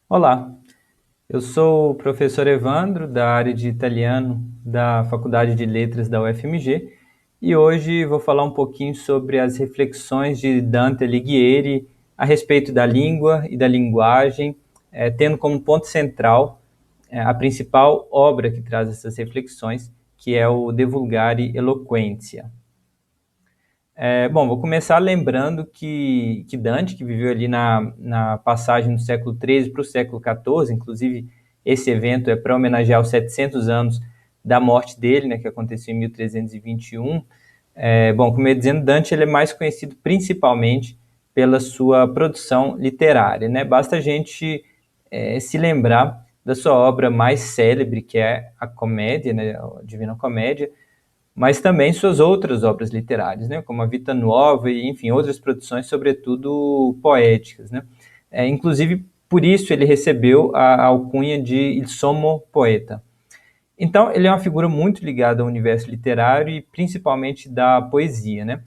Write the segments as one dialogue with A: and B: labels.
A: Olá, eu sou o professor Evandro, da área de italiano da Faculdade de Letras da UFMG, e hoje vou falar um pouquinho sobre as reflexões de Dante Alighieri a respeito da língua e da linguagem, tendo como ponto central a principal obra que traz essas reflexões, que é o De Vulgari Eloquentia. Bom, vou começar lembrando que Dante, que viveu ali na passagem do século XIII para o século XIV, inclusive esse evento é para homenagear os 700 anos da morte dele, né, que aconteceu em 1321. Bom, como eu ia dizendo, Dante ele é mais conhecido principalmente pela sua produção literária, né? Basta a gente se lembrar da sua obra mais célebre, que é a Comédia, né, a Divina Comédia, mas também suas outras obras literárias, né, como a Vita Nuova e, enfim, outras produções, sobretudo poéticas, né. Inclusive, por isso ele recebeu a alcunha de Il Sommo Poeta. Então, ele é uma figura muito ligada ao universo literário e principalmente da poesia, né.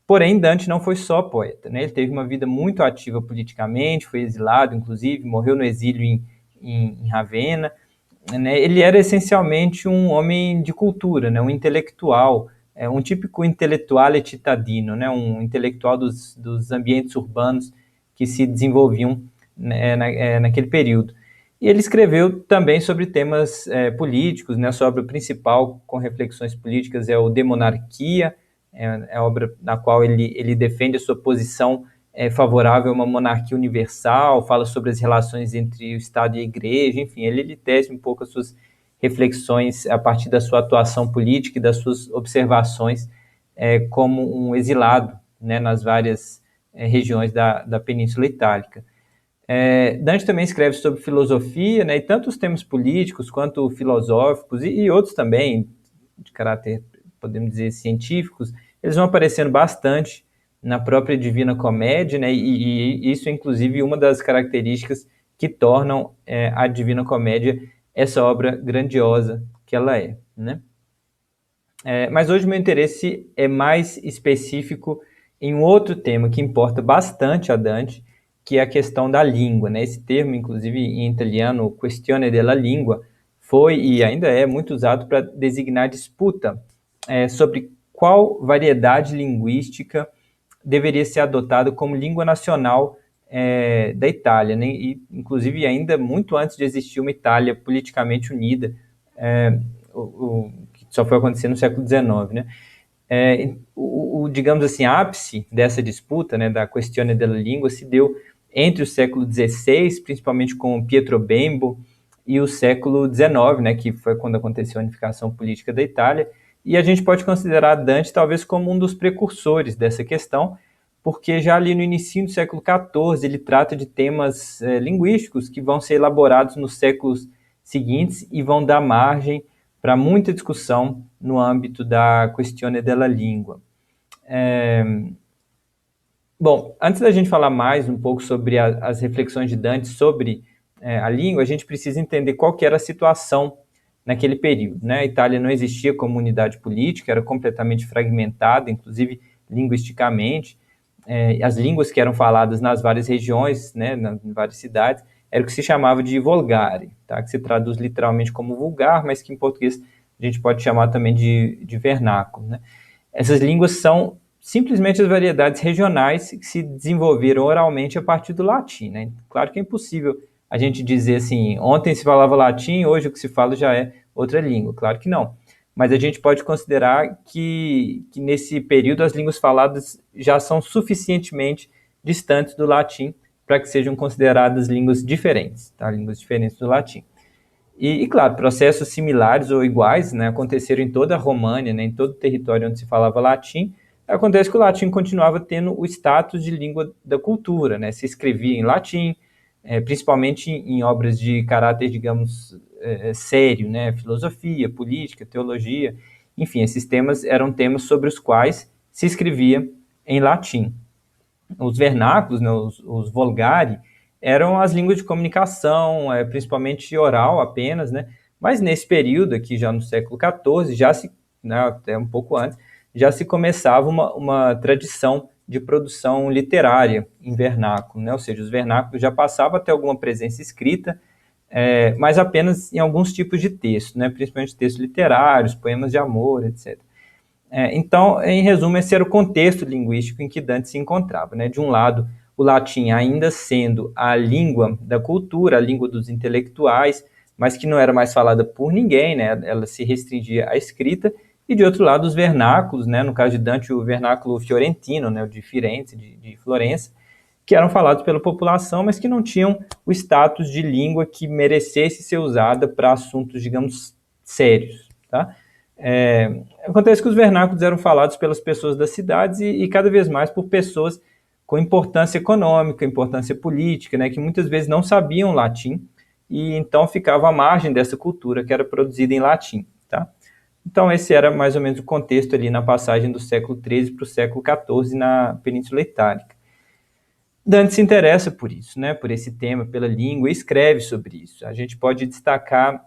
A: Porém, Dante não foi só poeta, né, ele teve uma vida muito ativa politicamente, foi exilado, inclusive, morreu no exílio em Ravenna, né, ele era essencialmente um homem de cultura, né, um intelectual, um típico intellettuale cittadino, né, um intelectual dos ambientes urbanos que se desenvolviam, né, naquele período. E ele escreveu também sobre temas políticos, né, a sua obra principal com reflexões políticas é o De Monarchia, é a obra na qual ele defende a sua posição favorável a uma monarquia universal, fala sobre as relações entre o Estado e a Igreja, enfim, ele tece um pouco as suas reflexões a partir da sua atuação política e das suas observações como um exilado, né, nas várias regiões da Península Itálica. Dante também escreve sobre filosofia, né, e tanto os temas políticos quanto filosóficos e outros também, de caráter, podemos dizer, científicos, eles vão aparecendo bastante na própria Divina Comédia, né, e isso é inclusive uma das características que tornam a Divina Comédia essa obra grandiosa que ela é, né? Mas hoje o meu interesse é mais específico em um outro tema que importa bastante a Dante, que é a questão da língua, né? Esse termo, inclusive em italiano, questione della lingua, foi e ainda é muito usado para designar disputa sobre qual variedade linguística deveria ser adotada como língua nacional da Itália, né? E, inclusive, ainda muito antes de existir uma Itália politicamente unida, que só foi acontecer no século XIX, né? Digamos assim, ápice dessa disputa, né, da questione della lingua, se deu entre o século XVI, principalmente com Pietro Bembo, e o século XIX, né, que foi quando aconteceu a unificação política da Itália, e a gente pode considerar Dante talvez como um dos precursores dessa questão, porque já ali no início do século XIV ele trata de temas linguísticos que vão ser elaborados nos séculos seguintes e vão dar margem para muita discussão no âmbito da questione della lingua. Bom, antes da gente falar mais um pouco sobre as reflexões de Dante sobre a língua, a gente precisa entender qual que era a situação naquele período, né? A Itália não existia como unidade política, era completamente fragmentada, inclusive linguisticamente. As línguas que eram faladas nas várias regiões, né, nas várias cidades, era o que se chamava de volgare, tá? Que se traduz literalmente como vulgar, mas que em português a gente pode chamar também de vernáculo, né? Essas línguas são simplesmente as variedades regionais que se desenvolveram oralmente a partir do latim, né? Claro que é impossível a gente dizer assim, ontem se falava latim, hoje o que se fala já é outra língua. Claro que não. Mas a gente pode considerar que nesse período as línguas faladas já são suficientemente distantes do latim para que sejam consideradas línguas diferentes, tá? Línguas diferentes do latim. Claro, processos similares ou iguais, né, aconteceram em toda a România, né, em todo o território onde se falava latim. Acontece que o latim continuava tendo o status de língua da cultura, né, se escrevia em latim, principalmente em obras de caráter, digamos, sério, né, filosofia, política, teologia, enfim, esses temas eram temas sobre os quais se escrevia em latim. Os vernáculos, né, os vulgari, eram as línguas de comunicação, principalmente oral apenas, né? Mas nesse período aqui, já no século XIV, já se, né, até um pouco antes, já se começava uma tradição de produção literária em vernáculo, né? Ou seja, os vernáculos já passavam a ter alguma presença escrita, mas apenas em alguns tipos de texto, né? Principalmente textos literários, poemas de amor, etc. Então, em resumo, esse era o contexto linguístico em que Dante se encontrava, né? De um lado, o latim ainda sendo a língua da cultura, a língua dos intelectuais, mas que não era mais falada por ninguém, né? Ela se restringia à escrita, e de outro lado, os vernáculos, né? No caso de Dante, o vernáculo fiorentino, né? O de Firenze, de Florença, que eram falados pela população, mas que não tinham o status de língua que merecesse ser usada para assuntos, digamos, sérios, tá? Acontece que os vernáculos eram falados pelas pessoas das cidades e cada vez mais por pessoas com importância econômica, importância política, né, que muitas vezes não sabiam latim e então ficavam à margem dessa cultura que era produzida em latim. Tá? Então esse era mais ou menos o contexto ali na passagem do século XIII para o século XIV na Península Itálica. Dante se interessa por isso, né, por esse tema, pela língua, e escreve sobre isso. A gente pode destacar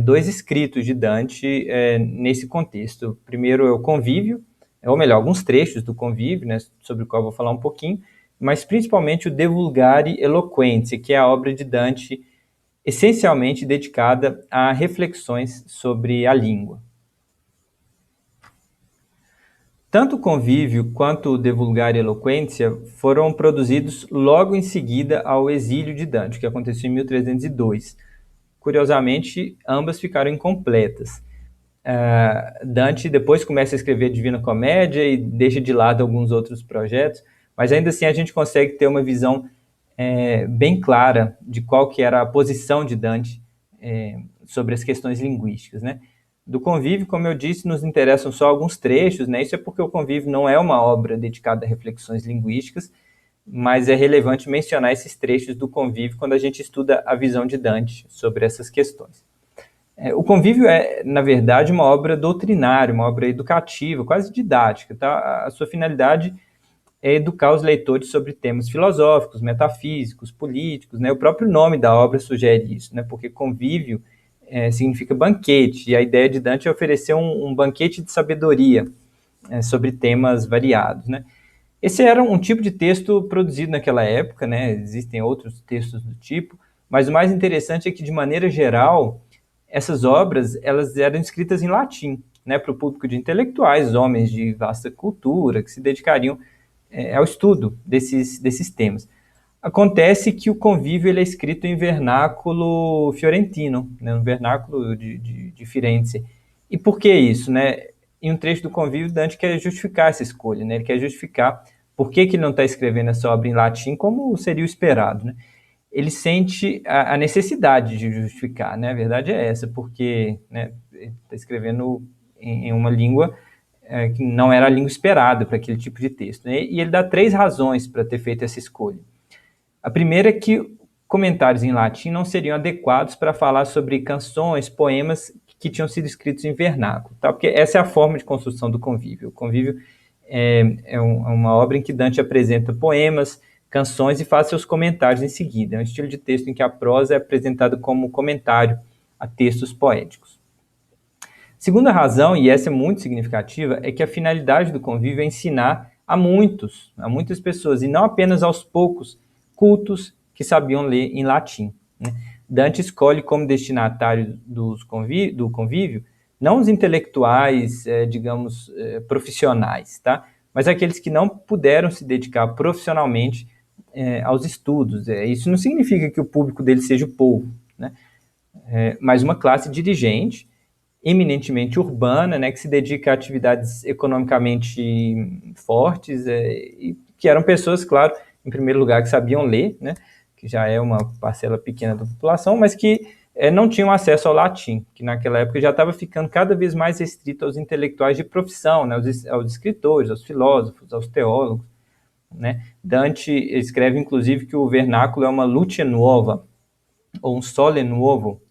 A: dois escritos de Dante nesse contexto. Primeiro é o Convívio, ou melhor, alguns trechos do Convívio, né, sobre o qual eu vou falar um pouquinho, mas principalmente o De Vulgare Eloquentia, que é a obra de Dante essencialmente dedicada a reflexões sobre a língua. Tanto o Convívio quanto o De Vulgare Eloquentia foram produzidos logo em seguida ao exílio de Dante, que aconteceu em 1302. Curiosamente, ambas ficaram incompletas. Dante depois começa a escrever Divina Comédia e deixa de lado alguns outros projetos, mas ainda assim a gente consegue ter uma visão bem clara de qual que era a posição de Dante sobre as questões linguísticas, né? Do Convívio, como eu disse, nos interessam só alguns trechos, né? Isso é porque o Convívio não é uma obra dedicada a reflexões linguísticas, mas é relevante mencionar esses trechos do Convívio quando a gente estuda a visão de Dante sobre essas questões. O Convívio é, na verdade, uma obra doutrinária, uma obra educativa, quase didática. Tá? A sua finalidade é educar os leitores sobre temas filosóficos, metafísicos, políticos. Né? O próprio nome da obra sugere isso, né? Porque convívio significa banquete, e a ideia de Dante é oferecer um banquete de sabedoria sobre temas variados. Né? Esse era um tipo de texto produzido naquela época, né? Existem outros textos do tipo, mas o mais interessante é que, de maneira geral, essas obras elas eram escritas em latim, né? Para o público de intelectuais, homens de vasta cultura, que se dedicariam ao estudo desses temas. Acontece que o Convívio ele é escrito em vernáculo fiorentino, né? No vernáculo de Firenze. E por que isso? Né? Em um trecho do Convívio, Dante quer justificar essa escolha, né? Ele quer justificar por que ele não está escrevendo essa obra em latim como seria o esperado. Né? Ele sente a necessidade de justificar, né? A verdade é essa, porque né, ele está escrevendo em uma língua que não era a língua esperada para aquele tipo de texto. Né? E ele dá 3 razões para ter feito essa escolha. A primeira é que comentários em latim não seriam adequados para falar sobre canções, poemas que tinham sido escritos em vernáculo, tá? Porque essa é a forma de construção do Convívio. O Convívio é uma obra em que Dante apresenta poemas, canções e faz seus comentários em seguida. É um estilo de texto em que a prosa é apresentada como comentário a textos poéticos. Segunda razão, e essa é muito significativa, é que a finalidade do Convívio é ensinar a muitas pessoas, e não apenas aos poucos cultos que sabiam ler em latim. Né? Dante escolhe como destinatário do Convívio não os intelectuais, digamos, profissionais, tá? Mas aqueles que não puderam se dedicar profissionalmente aos estudos. Isso não significa que o público dele seja o povo, né? Mas uma classe dirigente, eminentemente urbana, né, que se dedica a atividades economicamente fortes, e que eram pessoas, claro, em primeiro lugar, que sabiam ler, né, que já é uma parcela pequena da população, mas que não tinham acesso ao latim, que naquela época já estava ficando cada vez mais restrito aos intelectuais de profissão, né, aos escritores, aos filósofos, aos teólogos. Né. Dante escreve, inclusive, que o vernáculo é uma luce nuova, ou um sole nuovo,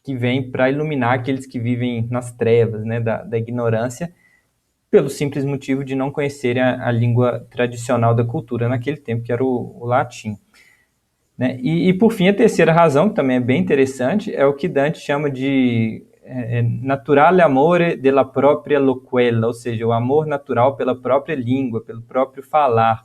A: que vem para iluminar aqueles que vivem nas trevas, né, da ignorância, pelo simples motivo de não conhecerem a língua tradicional da cultura naquele tempo, que era o latim. Né? E, por fim, a terceira razão, que também é bem interessante, é o que Dante chama de naturale amore della propria loquela, ou seja, o amor natural pela própria língua, pelo próprio falar.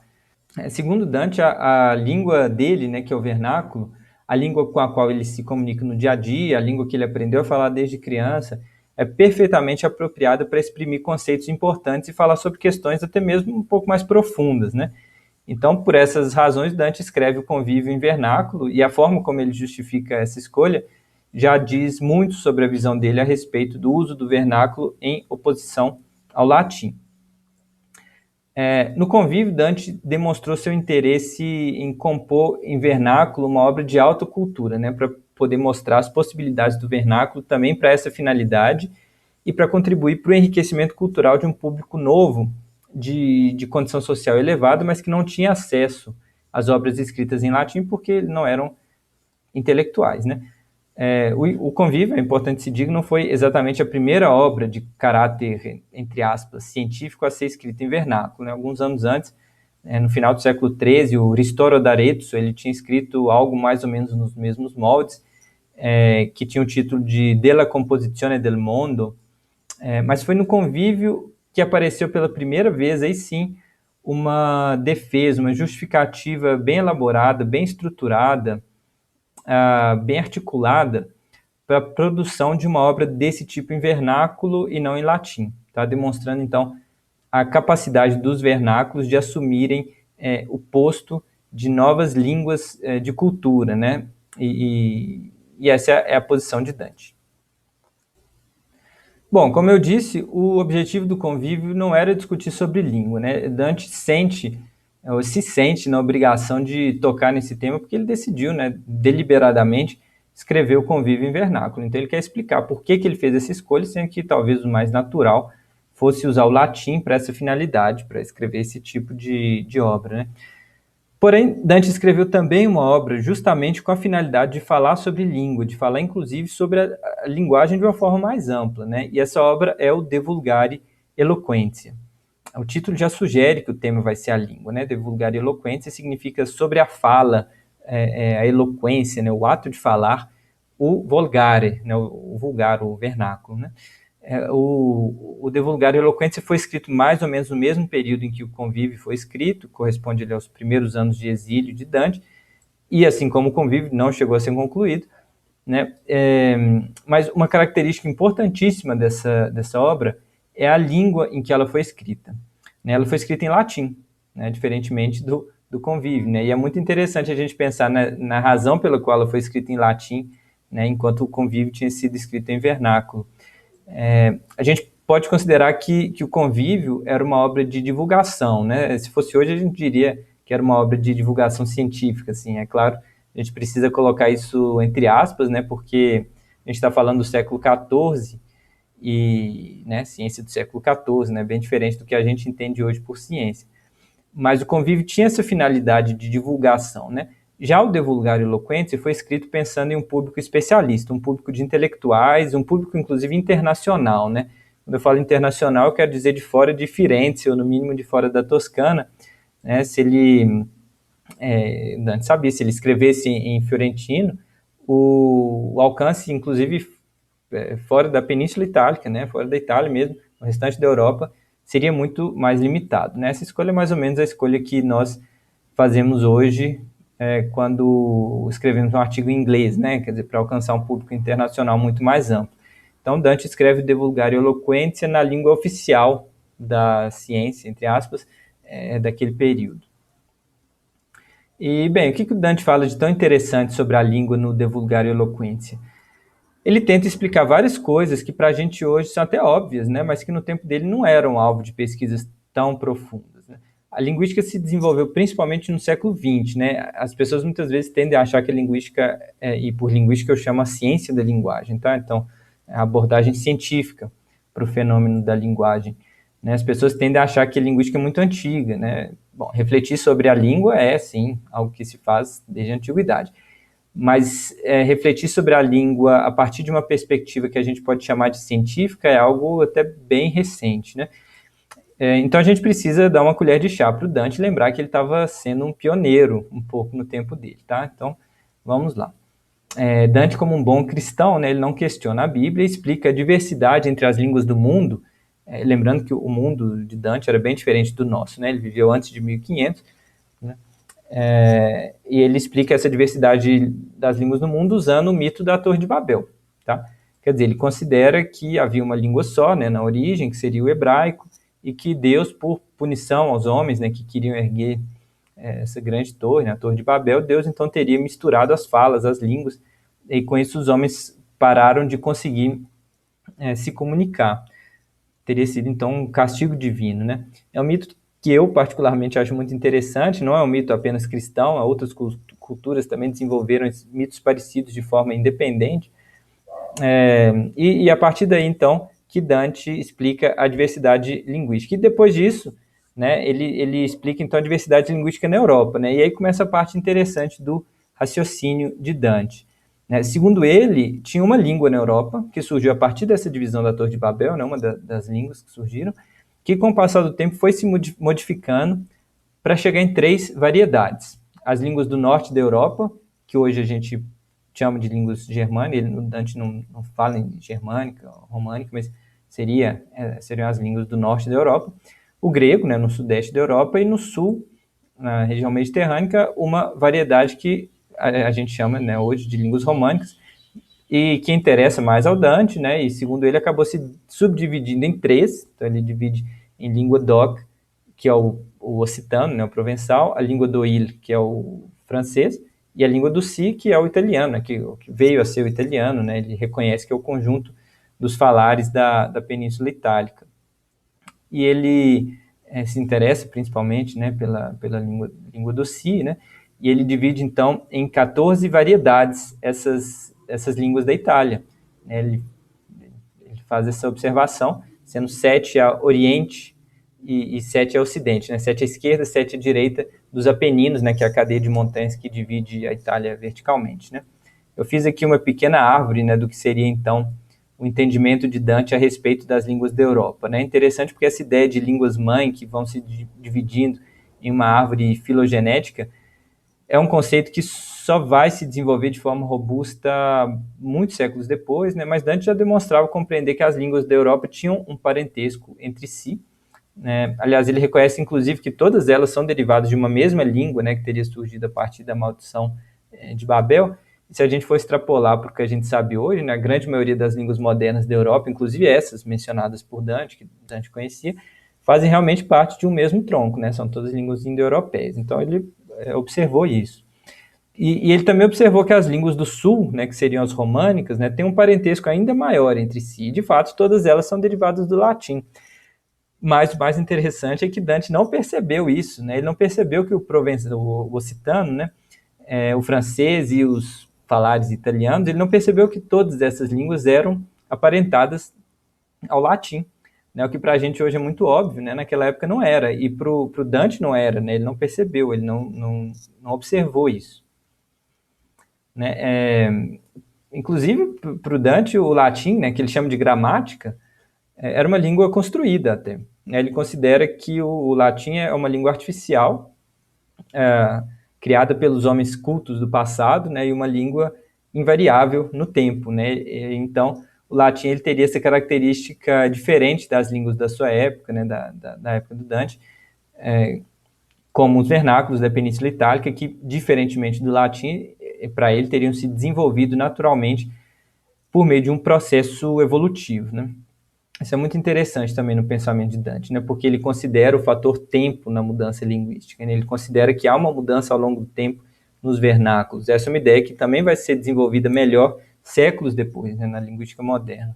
A: Segundo Dante, a língua dele, né, que é o vernáculo, a língua com a qual ele se comunica no dia a dia, a língua que ele aprendeu a falar desde criança, é perfeitamente apropriada para exprimir conceitos importantes e falar sobre questões até mesmo um pouco mais profundas, né? Então, por essas razões, Dante escreve o Convívio em vernáculo, e a forma como ele justifica essa escolha já diz muito sobre a visão dele a respeito do uso do vernáculo em oposição ao latim. No Convívio, Dante demonstrou seu interesse em compor em vernáculo uma obra de alta cultura, né, para poder mostrar as possibilidades do vernáculo também para essa finalidade e para contribuir para o enriquecimento cultural de um público novo, de condição social elevada, mas que não tinha acesso às obras escritas em latim porque não eram intelectuais, né? O Convívio, é importante se diga, não foi exatamente a primeira obra de caráter, entre aspas, científico a ser escrita em vernáculo, né? Alguns anos antes, no final do século XIII, o Ristoro d'Arezzo, ele tinha escrito algo mais ou menos nos mesmos moldes, que tinha o título de Della Composizione del Mondo, mas foi no Convívio que apareceu pela primeira vez, aí sim, uma defesa, uma justificativa bem elaborada, bem estruturada, bem articulada para a produção de uma obra desse tipo em vernáculo e não em latim, tá? Demonstrando, então, a capacidade dos vernáculos de assumirem o posto de novas línguas de cultura, né? E essa é a posição de Dante. Bom, como eu disse, o objetivo do Convívio não era discutir sobre língua, né? Dante se sente na obrigação de tocar nesse tema porque ele decidiu, né, deliberadamente, escrever o Convívio em vernáculo. Então ele quer explicar por que ele fez essa escolha, sendo que talvez o mais natural fosse usar o latim para essa finalidade, para escrever esse tipo de obra, né? Porém, Dante escreveu também uma obra justamente com a finalidade de falar sobre língua, de falar inclusive sobre a linguagem de uma forma mais ampla, né? E essa obra é o De Vulgare Eloquentia. O título já sugere que o tema vai ser a língua, né? De Vulgare Eloquentia significa sobre a fala, a eloquência, né? O ato de falar, o volgare, né? O vulgar, o vernáculo, né? O De Vulgare Eloquentia foi escrito mais ou menos no mesmo período em que o Convívio foi escrito, corresponde ali aos primeiros anos de exílio de Dante, e assim como o Convívio não chegou a ser concluído, né? Mas uma característica importantíssima dessa obra é a língua em que ela foi escrita, né? Ela foi escrita em latim, né? Diferentemente do Convívio, né? E é muito interessante a gente pensar na razão pela qual ela foi escrita em latim, né? Enquanto o Convívio tinha sido escrito em vernáculo. A gente pode considerar que o Convívio era uma obra de divulgação, né? Se fosse hoje, a gente diria que era uma obra de divulgação científica, assim, é claro, a gente precisa colocar isso entre aspas, né? Porque a gente está falando do século XIV e, né, ciência do século XIV, né? Bem diferente do que a gente entende hoje por ciência. Mas o Convívio tinha essa finalidade de divulgação, né? Já o De Vulgare Eloquentia foi escrito pensando em um público especialista, um público de intelectuais, um público inclusive internacional, né? Quando eu falo internacional, eu quero dizer de fora de Firenze, ou no mínimo de fora da Toscana, né? Se ele, Dante sabia, se ele escrevesse em fiorentino, o alcance, inclusive, fora da Península Itálica, né? Fora da Itália mesmo, o restante da Europa, seria muito mais limitado, né? Essa escolha é mais ou menos a escolha que nós fazemos hoje quando escrevemos um artigo em inglês, né? Quer dizer, para alcançar um público internacional muito mais amplo. Então, Dante escreve De Vulgare Eloquentia na língua oficial da ciência, entre aspas, daquele período. E, bem, o que o Dante fala de tão interessante sobre a língua no De Vulgare Eloquentia? Ele tenta explicar várias coisas que para a gente hoje são até óbvias, né? Mas que no tempo dele não eram alvo de pesquisas tão profundas, né? A linguística se desenvolveu principalmente no século XX, né? As pessoas muitas vezes tendem a achar que a linguística, e por linguística eu chamo a ciência da linguagem, tá? Então, a abordagem científica para o fenômeno da linguagem, né? As pessoas tendem a achar que a linguística é muito antiga, né? Bom, refletir sobre a língua é, sim, algo que se faz desde a antiguidade. Mas refletir sobre a língua a partir de uma perspectiva que a gente pode chamar de científica é algo até bem recente, né? Então a gente precisa dar uma colher de chá para o Dante, lembrar que ele estava sendo um pioneiro um pouco no tempo dele, tá? Então, vamos lá. Dante, como um bom cristão, né, ele não questiona a Bíblia e explica a diversidade entre as línguas do mundo, lembrando que o mundo de Dante era bem diferente do nosso, né, ele viveu antes de 1500, né, e ele explica essa diversidade das línguas do mundo usando o mito da Torre de Babel. Tá? Quer dizer, ele considera que havia uma língua só, né, na origem, que seria o hebraico, e que Deus, por punição aos homens, né, que queriam erguer essa grande torre, né, a Torre de Babel, Deus então teria misturado as falas, as línguas, e com isso os homens pararam de conseguir se comunicar. Teria sido então um castigo divino, né? É um mito que eu particularmente acho muito interessante, não é um mito apenas cristão, outras culturas também desenvolveram mitos parecidos de forma independente, e a partir daí então que Dante explica a diversidade linguística. E depois disso, né, ele explica então a diversidade linguística na Europa, né? E aí começa a parte interessante do raciocínio de Dante. Né? Segundo ele, tinha uma língua na Europa que surgiu a partir dessa divisão da Torre de Babel, né, uma das línguas que surgiram, que com o passar do tempo foi se modificando para chegar em 3 variedades. As línguas do norte da Europa, que hoje a gente chama de línguas germânicas, ele, Dante não fala em germânica, românica, mas seriam as línguas do norte da Europa. O grego, né, no sudeste da Europa, e no sul, na região mediterrânea, uma variedade que a gente chama, né, hoje de línguas românicas, e que interessa mais ao Dante, né, e segundo ele acabou se subdividindo em 3, então ele divide em língua doc, que é o occitano, né, o provençal, a língua do il, que é o francês, e a língua do si, que é o italiano, né, que veio a ser o italiano, né, ele reconhece que é o conjunto dos falares da Península Itálica. E ele se interessa principalmente, né, pela língua do si, né, e ele divide então em 14 variedades essas línguas da Itália. Ele faz essa observação, sendo 7 a Oriente e 7 a Ocidente, né? 7 à esquerda, 7 à direita dos Apeninos, né? Que é a cadeia de montanhas que divide a Itália verticalmente, né? Eu fiz aqui uma pequena árvore, né, do que seria então o entendimento de Dante a respeito das línguas da Europa, né? Interessante porque essa ideia de línguas-mãe que vão se dividindo em uma árvore filogenética é um conceito que só vai se desenvolver de forma robusta muitos séculos depois, né? Mas Dante já demonstrava compreender que as línguas da Europa tinham um parentesco entre si, né? Aliás, ele reconhece inclusive que todas elas são derivadas de uma mesma língua, né, que teria surgido a partir da maldição de Babel. E se a gente for extrapolar para o que a gente sabe hoje, né, a grande maioria das línguas modernas da Europa, inclusive essas mencionadas por Dante, que Dante conhecia, fazem realmente parte de um mesmo tronco, né? São todas línguas indo-europeias. Então ele observou isso. E ele também observou que as línguas do sul, né, que seriam as românicas, né, têm um parentesco ainda maior entre si. E, de fato, todas elas são derivadas do latim. Mas o mais interessante é que Dante não percebeu isso, né? Ele não percebeu que o occitano, né, o francês e os falares italianos, ele não percebeu que todas essas línguas eram aparentadas ao latim, né? O que para a gente hoje é muito óbvio, né? Naquela época não era, e para o Dante não era, né? Ele não percebeu, ele não observou isso. Né? Inclusive, para o Dante, o latim, né, que ele chama de gramática, era uma língua construída até. Ele considera que o latim é uma língua artificial, criada pelos homens cultos do passado, né, e uma língua invariável no tempo. Né? Então, o latim ele teria essa característica diferente das línguas da sua época, né, da época do Dante, como os vernáculos da Península Itálica, que, diferentemente do latim, para ele teriam se desenvolvido naturalmente por meio de um processo evolutivo. Né? Isso é muito interessante também no pensamento de Dante, né? Porque ele considera o fator tempo na mudança linguística. Né? Ele considera que há uma mudança ao longo do tempo nos vernáculos. Essa é uma ideia que também vai ser desenvolvida melhor séculos depois, né, na linguística moderna.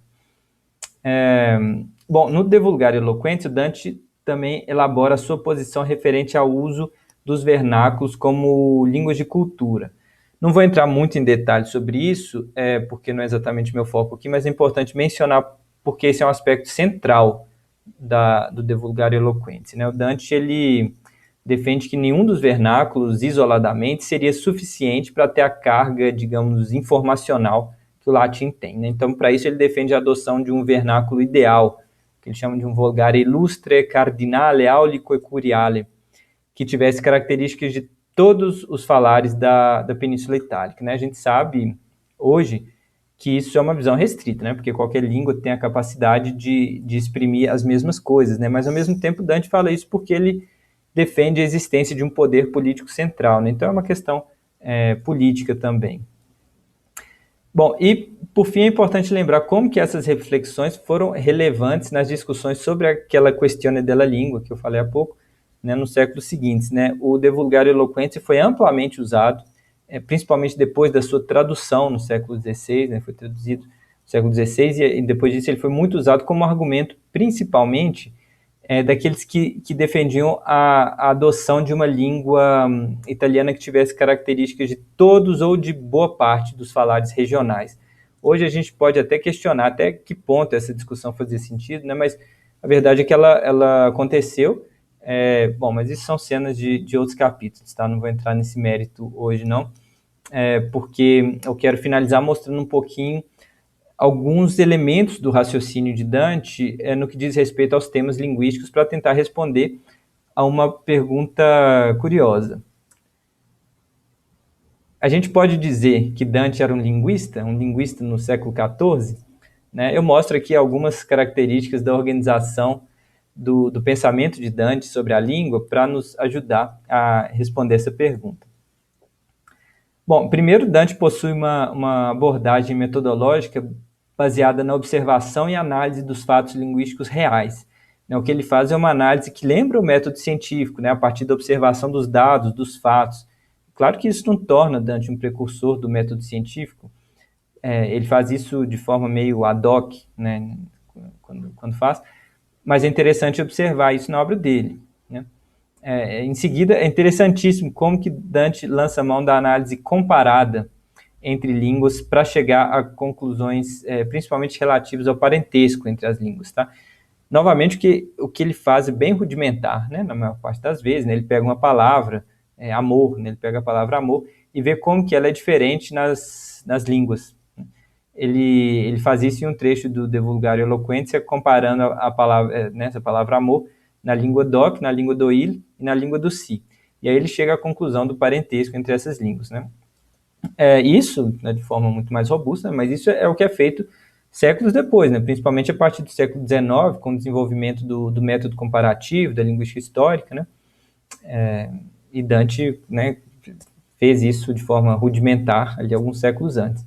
A: Bom, no De Vulgare Eloquentia, Dante também elabora a sua posição referente ao uso dos vernáculos como línguas de cultura. Não vou entrar muito em detalhes sobre isso, porque não é exatamente meu foco aqui, mas é importante mencionar porque esse é um aspecto central do De Vulgare Eloquentia. Né? O Dante ele defende que nenhum dos vernáculos isoladamente seria suficiente para ter a carga, digamos, informacional que o latim tem. Né? Então, para isso, ele defende a adoção de um vernáculo ideal, que ele chama de um vulgare illustre, cardinale, aulico e curiale, que tivesse características de todos os falares da Península Itálica. Né? A gente sabe hoje que isso é uma visão restrita, né? Porque qualquer língua tem a capacidade de exprimir as mesmas coisas, né? Mas, ao mesmo tempo, Dante fala isso porque ele defende a existência de um poder político central, né? Então, é uma questão política também. Bom, e, por fim, é importante lembrar como que essas reflexões foram relevantes nas discussões sobre aquela questione della língua, que eu falei há pouco, né, nos séculos seguintes, né? O De Vulgare Eloquentia foi amplamente usado, principalmente depois da sua tradução no século XVI, né, foi traduzido no século XVI, e depois disso ele foi muito usado como argumento, principalmente, daqueles que defendiam a adoção de uma língua italiana que tivesse características de todos ou de boa parte dos falares regionais. Hoje a gente pode até questionar até que ponto essa discussão fazia sentido, né? Mas a verdade é que ela aconteceu. Bom, mas isso são cenas de outros capítulos, tá? Não vou entrar nesse mérito hoje, não, porque eu quero finalizar mostrando um pouquinho alguns elementos do raciocínio de Dante no que diz respeito aos temas linguísticos para tentar responder a uma pergunta curiosa. A gente pode dizer que Dante era um linguista no século XIV? Né? Eu mostro aqui algumas características da organização do pensamento de Dante sobre a língua para nos ajudar a responder essa pergunta. Bom, primeiro, Dante possui uma abordagem metodológica baseada na observação e análise dos fatos linguísticos reais. O que ele faz é uma análise que lembra o método científico, né, a partir da observação dos dados, dos fatos. Claro que isso não torna Dante um precursor do método científico, ele faz isso de forma meio ad hoc, né, quando faz, mas é interessante observar isso na obra dele, né? Em seguida, é interessantíssimo como que Dante lança mão da análise comparada entre línguas para chegar a conclusões principalmente relativas ao parentesco entre as línguas, tá? Novamente, o que ele faz é bem rudimentar, né? Na maior parte das vezes, né? Ele pega uma palavra, amor, né? Ele pega a palavra amor e vê como que ela é diferente nas línguas. Ele faz isso em um trecho do De Vulgare Eloquentia, comparando a palavra, essa palavra amor na língua doc, na língua do il e na língua do si. E aí ele chega à conclusão do parentesco entre essas línguas, né? Isso, né, de forma muito mais robusta, mas isso é o que é feito séculos depois, né? Principalmente a partir do século XIX, com o desenvolvimento do método comparativo, da linguística histórica, né? E Dante, né, fez isso de forma rudimentar ali alguns séculos antes.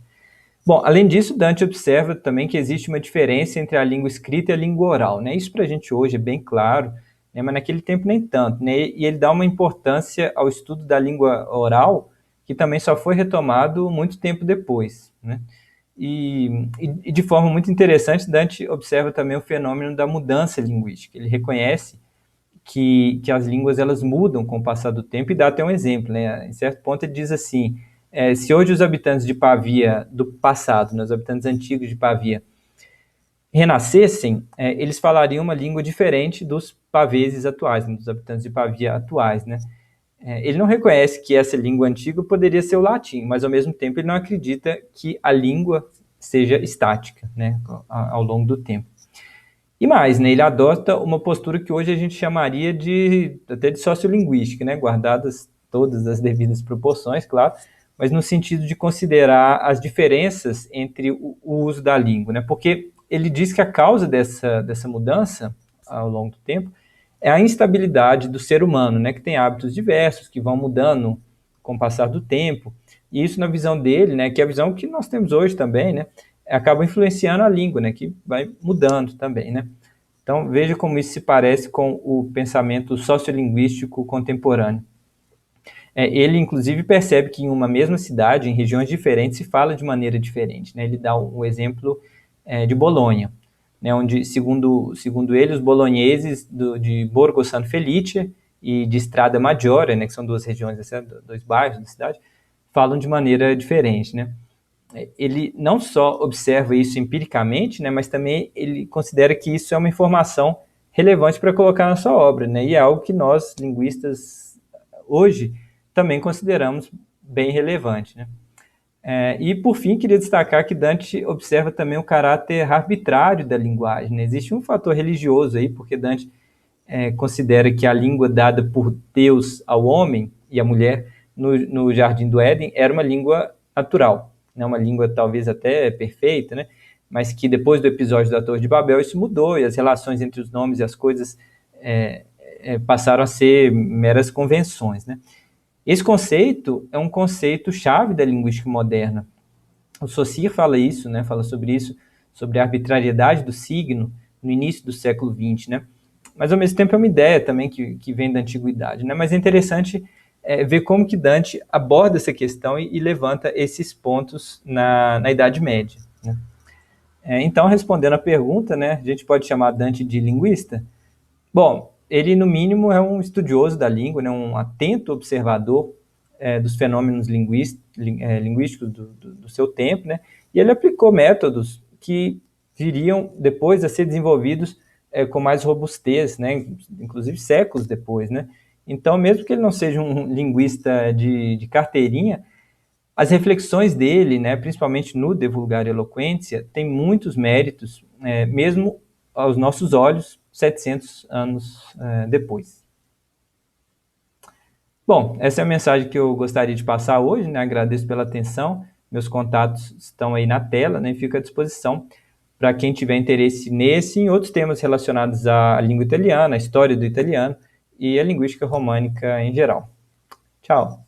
A: Bom, além disso, Dante observa também que existe uma diferença entre a língua escrita e a língua oral, né? Isso para a gente hoje é bem claro, né? Mas naquele tempo nem tanto, né? E ele dá uma importância ao estudo da língua oral, que também só foi retomado muito tempo depois, né? E de forma muito interessante, Dante observa também o fenômeno da mudança linguística. Ele reconhece que as línguas elas mudam com o passar do tempo e dá até um exemplo, né? Em certo ponto ele diz assim: se hoje os habitantes de Pavia do passado, né, os habitantes antigos de Pavia, renascessem, eles falariam uma língua diferente dos paveses atuais, né, dos habitantes de Pavia atuais, né? Ele não reconhece que essa língua antiga poderia ser o latim, mas ao mesmo tempo ele não acredita que a língua seja estática, né, ao longo do tempo. E mais, né, ele adota uma postura que hoje a gente chamaria até de sociolinguística, né, guardadas todas as devidas proporções, claro, mas no sentido de considerar as diferenças entre o uso da língua, né, porque ele diz que a causa dessa mudança ao longo do tempo é a instabilidade do ser humano, né, que tem hábitos diversos, que vão mudando com o passar do tempo, e isso na visão dele, né, que é a visão que nós temos hoje também, né, acaba influenciando a língua, né, que vai mudando também, né. Então, veja como isso se parece com o pensamento sociolinguístico contemporâneo. Ele, inclusive, percebe que em uma mesma cidade, em regiões diferentes, se fala de maneira diferente, né. Ele dá um exemplo de Bolonha, né, onde, segundo ele, os bolonheses de Borgo San Felice e de Strada Maggiore, né, que são duas regiões, dois bairros da cidade, falam de maneira diferente, né. Ele não só observa isso empiricamente, né, mas também ele considera que isso é uma informação relevante para colocar na sua obra, né, e é algo que nós, linguistas, hoje, também consideramos bem relevante, né. E, por fim, queria destacar que Dante observa também o caráter arbitrário da linguagem, né. Existe um fator religioso aí, porque Dante considera que a língua dada por Deus ao homem e à mulher no Jardim do Éden era uma língua natural, né, uma língua talvez até perfeita, né, mas que depois do episódio da Torre de Babel isso mudou e as relações entre os nomes e as coisas passaram a ser meras convenções, né. Esse conceito é um conceito chave da linguística moderna. O Saussure fala isso, né, fala sobre isso, sobre a arbitrariedade do signo no início do século XX, né? Mas ao mesmo tempo é uma ideia também que vem da antiguidade, né? Mas é interessante ver como que Dante aborda essa questão e levanta esses pontos na Idade Média, né? Então, respondendo a pergunta, né, a gente pode chamar Dante de linguista? Bom, ele no mínimo é um estudioso da língua, né, um atento observador dos fenômenos linguísticos do seu tempo, né, e ele aplicou métodos que viriam depois a ser desenvolvidos com mais robustez, né, inclusive séculos depois, né. Então, mesmo que ele não seja um linguista de carteirinha, as reflexões dele, né, principalmente no De Vulgare Eloquentia, têm muitos méritos, mesmo aos nossos olhos, 700 anos depois. Bom, essa é a mensagem que eu gostaria de passar hoje, né? Agradeço pela atenção. Meus contatos estão aí na tela, né? Fico à disposição para quem tiver interesse nesse e em outros temas relacionados à língua italiana, à história do italiano e à linguística românica em geral. Tchau.